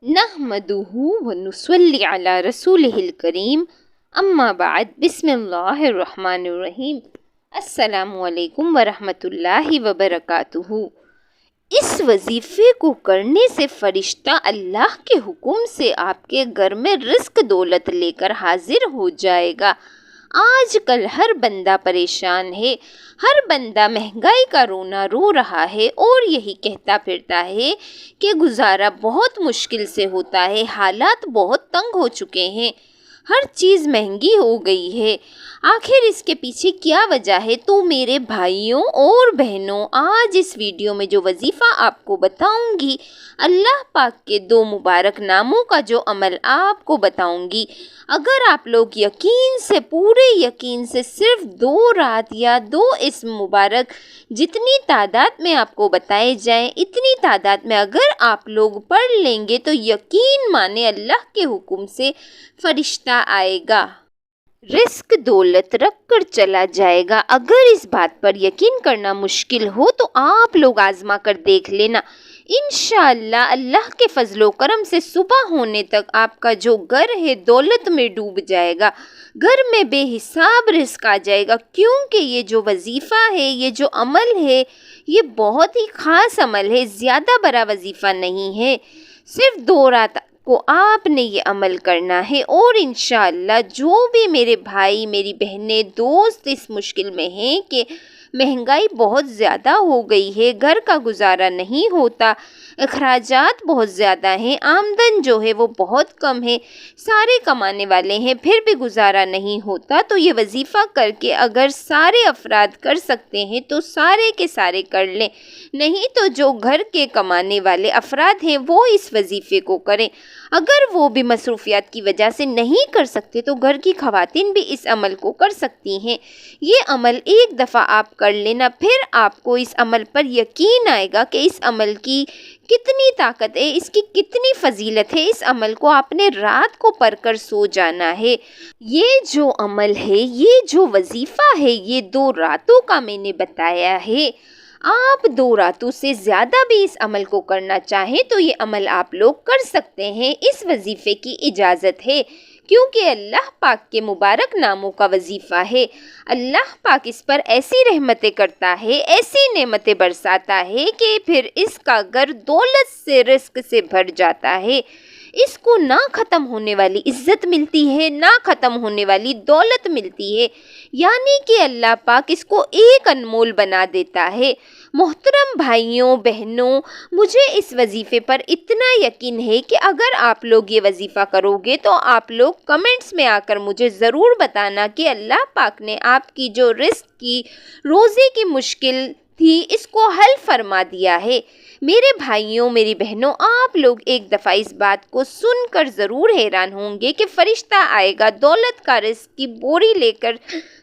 نحمدہ ونصلی علی رسولہ الکریم اما بعد بسم اللہ الرحمن الرحیم السلام علیکم ورحمۃ اللہ وبرکاتہ۔ اس وظیفے کو کرنے سے فرشتہ اللہ کے حکم سے آپ کے گھر میں رزق دولت لے کر حاضر ہو جائے گا۔ آج کل ہر بندہ پریشان ہے، ہر بندہ مہنگائی کا رونا رو رہا ہے اور یہی کہتا پھرتا ہے کہ گزارا بہت مشکل سے ہوتا ہے، حالات بہت تنگ ہو چکے ہیں، ہر چیز مہنگی ہو گئی ہے۔ آخر اس کے پیچھے کیا وجہ ہے؟ تو میرے بھائیوں اور بہنوں، آج اس ویڈیو میں جو وظیفہ آپ کو بتاؤں گی، اللہ پاک کے 2 مبارک ناموں کا جو عمل آپ کو بتاؤں گی، اگر آپ لوگ یقین سے، پورے یقین سے صرف 2 رات یا 2 اسم مبارک جتنی تعداد میں آپ کو بتائے جائیں، اتنی تعداد میں اگر آپ لوگ پڑھ لیں گے تو یقین مانے اللہ کے حکم سے فرشتہ آئے گا، رزق دولت رکھ کر چلا جائے گا۔ اگر اس بات پر یقین کرنا مشکل ہو تو آپ لوگ آزما کر دیکھ لینا، انشاءاللہ اللہ کے فضل و کرم سے صبح ہونے تک آپ کا جو گھر ہے دولت میں ڈوب جائے گا، گھر میں بے حساب رزق آ جائے گا، کیونکہ یہ جو وظیفہ ہے، یہ جو عمل ہے، یہ بہت ہی خاص عمل ہے، زیادہ بڑا وظیفہ نہیں ہے۔ صرف 2 رات کو آپ نے یہ عمل کرنا ہے اور انشاءاللہ جو بھی میرے بھائی، میری بہنیں، دوست اس مشکل میں ہیں کہ مہنگائی بہت زیادہ ہو گئی ہے، گھر کا گزارا نہیں ہوتا، اخراجات بہت زیادہ ہیں، آمدن جو ہے وہ بہت کم ہے، سارے کمانے والے ہیں پھر بھی گزارا نہیں ہوتا، تو یہ وظیفہ کر کے اگر سارے افراد کر سکتے ہیں تو سارے کے سارے کر لیں، نہیں تو جو گھر کے کمانے والے افراد ہیں وہ اس وظیفے کو کریں۔ اگر وہ بھی مصروفیات کی وجہ سے نہیں کر سکتے تو گھر کی خواتین بھی اس عمل کو کر سکتی ہیں۔ یہ عمل ایک دفعہ آپ کر لینا، پھر آپ کو اس عمل پر یقین آئے گا کہ اس عمل کی کتنی طاقت ہے، اس کی کتنی فضیلت ہے۔ اس عمل کو آپ نے رات کو پڑھ کر سو جانا ہے۔ یہ جو عمل ہے، یہ جو وظیفہ ہے، یہ 2 راتوں کا میں نے بتایا ہے۔ آپ 2 راتوں سے زیادہ بھی اس عمل کو کرنا چاہیں تو یہ عمل آپ لوگ کر سکتے ہیں، اس وظیفے کی اجازت ہے، کیونکہ اللہ پاک کے مبارک ناموں کا وظیفہ ہے۔ اللہ پاک اس پر ایسی رحمتیں کرتا ہے، ایسی نعمتیں برساتا ہے کہ پھر اس کا گھر دولت سے، رزق سے بھر جاتا ہے۔ اس کو نہ ختم ہونے والی عزت ملتی ہے، نہ ختم ہونے والی دولت ملتی ہے، یعنی کہ اللہ پاک اس کو ایک انمول بنا دیتا ہے۔ محترم بھائیوں بہنوں، مجھے اس وظیفے پر اتنا یقین ہے کہ اگر آپ لوگ یہ وظیفہ کرو گے تو آپ لوگ کمنٹس میں آ کر مجھے ضرور بتانا کہ اللہ پاک نے آپ کی جو رزق کی، روزے کی مشکل تھی، اس کو حل فرما دیا ہے۔ میرے بھائیوں، میری بہنوں، آپ لوگ ایک دفعہ اس بات کو سن کر ضرور حیران ہوں گے کہ فرشتہ آئے گا، دولت کا رزق کی بوری لے کر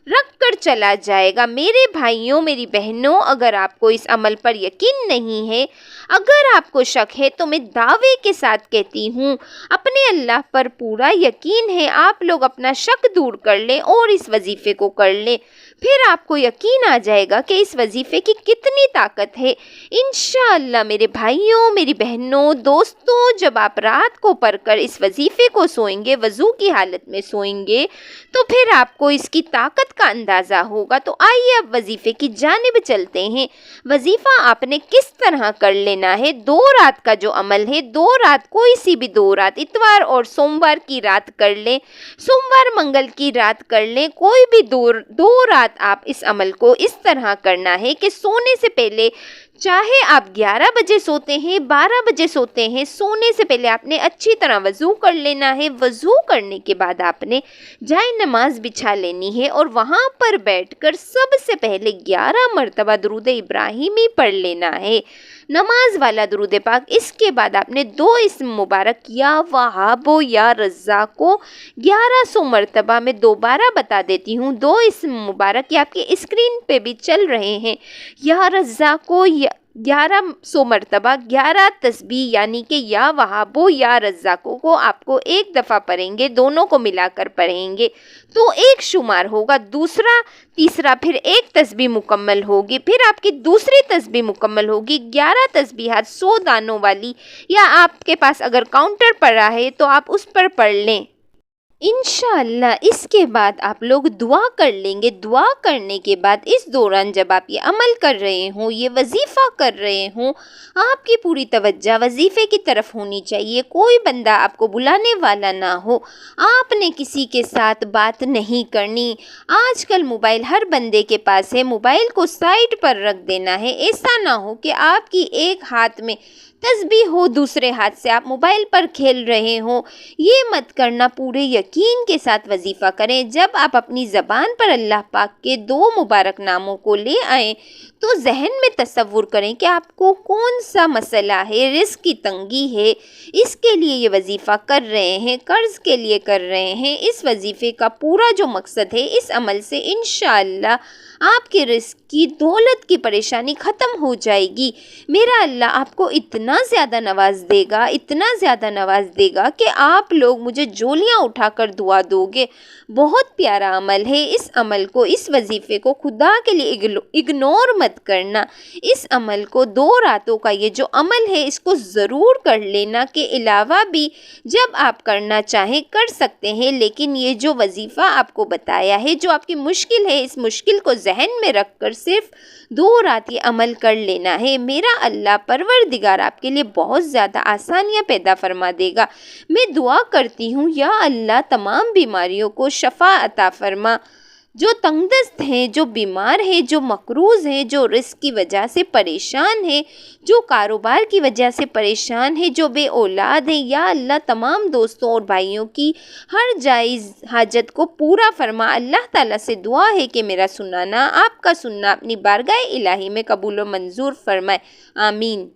رکھ کر چلا جائے گا۔ میرے بھائیوں، میری بہنوں، اگر آپ کو اس عمل پر یقین نہیں ہے، اگر آپ کو شک ہے تو میں دعوے کے ساتھ کہتی ہوں، اپنے اللہ پر پورا یقین ہے، آپ لوگ اپنا شک دور کر لیں اور اس وظیفے کو کر لیں، پھر آپ کو یقین آ جائے گا کہ اس وظیفے کی کتنی طاقت ہے۔ انشاءاللہ میرے بھائیوں، میری بہنوں، دوستوں، جب آپ رات کو پڑھ کر اس وظیفے کو سوئیں گے، وضو کی حالت میں سوئیں گے، تو پھر آپ کو اس کی طاقت کا اندازہ ہوگا۔ تو آئیے اب وظیفے کی جانب چلتے ہیں۔ وظیفہ آپ نے کس طرح کر لینا ہے؟ 2 رات کا جو عمل ہے، 2 رات، کوئی سی بھی 2 رات، اتوار اور سوموار کی رات کر لیں، سوموار منگل کی رات کر لیں، کوئی بھی 2 رات آپ اس عمل کو اس طرح کرنا ہے کہ سونے سے پہلے، چاہے آپ 11 بجے سوتے ہیں، 12 بجے سوتے ہیں، سونے سے پہلے آپ نے اچھی طرح وضو کر لینا ہے۔ وضو کرنے کے بعد آپ نے جائے نماز بچھا لینی ہے اور وہاں پر بیٹھ کر سب سے پہلے 11 مرتبہ درود ابراہیمی پڑھ لینا ہے، نماز والا درود پاک۔ اس کے بعد آپ نے 2 اسم مبارک یا وہاب و یا رزاق کو 1100 مرتبہ، میں دوبارہ بتا دیتی ہوں، 2 اسم مبارک یہ آپ کی اسکرین پہ بھی چل رہے ہیں، یا رزاق کو، 1100 مرتبہ 11 تسبیح یعنی کہ یا وہابو یا رزاقو کو آپ کو ایک دفعہ پڑھیں گے، دونوں کو ملا کر پڑھیں گے تو ایک شمار ہوگا، دوسرا تیسرا پھر ایک تسبیح مکمل ہوگی، پھر آپ کی دوسری تسبیح مکمل ہوگی 11 تسبیحات 100 دانوں والی، یا آپ کے پاس اگر کاؤنٹر پڑا ہے تو آپ اس پر پڑھ لیں انشاءاللہ۔ اس کے بعد آپ لوگ دعا کر لیں گے۔ دعا کرنے کے بعد اس دوران جب آپ یہ عمل کر رہے ہوں، یہ وظیفہ کر رہے ہوں، آپ کی پوری توجہ وظیفے کی طرف ہونی چاہیے، کوئی بندہ آپ کو بلانے والا نہ ہو، آپ نے کسی کے ساتھ بات نہیں کرنی۔ آج کل موبائل ہر بندے کے پاس ہے، موبائل کو سائڈ پر رکھ دینا ہے، ایسا نہ ہو کہ آپ کی ایک ہاتھ میں تسبیح ہو، دوسرے ہاتھ سے آپ موبائل پر کھیل رہے ہوں، یہ مت کرنا، پورے یقین کے ساتھ وظیفہ کریں۔ جب آپ اپنی زبان پر اللہ پاک کے 2 مبارک ناموں کو لے آئیں تو ذہن میں تصور کریں کہ آپ کو کون سا مسئلہ ہے، رزق کی تنگی ہے، اس کے لیے یہ وظیفہ کر رہے ہیں، قرض کے لیے کر رہے ہیں۔ اس وظیفے کا پورا جو مقصد ہے، اس عمل سے انشاءاللہ آپ کے رزق کی، دولت کی پریشانی ختم ہو جائے گی۔ میرا اللہ آپ کو اتنا زیادہ نواز دے گا، اتنا زیادہ نواز دے گا کہ آپ لوگ مجھے جولیاں اٹھا کر دعا دو گے۔ بہت پیارا عمل ہے، اس عمل کو، اس وظیفے کو خدا کے لیے اگنور مت کرنا۔ اس عمل کو 2 راتوں کا یہ جو عمل ہے اس کو ضرور کر لینا، کے علاوہ بھی جب آپ کرنا چاہیں کر سکتے ہیں، لیکن یہ جو وظیفہ آپ کو بتایا ہے، جو آپ کی مشکل ہے، اس مشکل کو ذہن میں رکھ کر صرف 2 رات یہ عمل کر لینا ہے۔ میرا اللہ پروردگار آپ کے لیے بہت زیادہ آسانیاں پیدا فرما دے گا۔ میں دعا کرتی ہوں یا اللہ تمام بیماریوں کو شفا عطا فرما، جو تنگ دست ہیں، جو بیمار ہیں، جو مقروض ہیں، جو رزق کی وجہ سے پریشان ہیں، جو کاروبار کی وجہ سے پریشان ہیں، جو بے اولاد ہیں، یا اللہ تمام دوستوں اور بھائیوں کی ہر جائز حاجت کو پورا فرما۔ اللہ تعالیٰ سے دعا ہے کہ میرا سنانا، آپ کا سننا اپنی بارگاہ الہی میں قبول و منظور فرمائے، آمین۔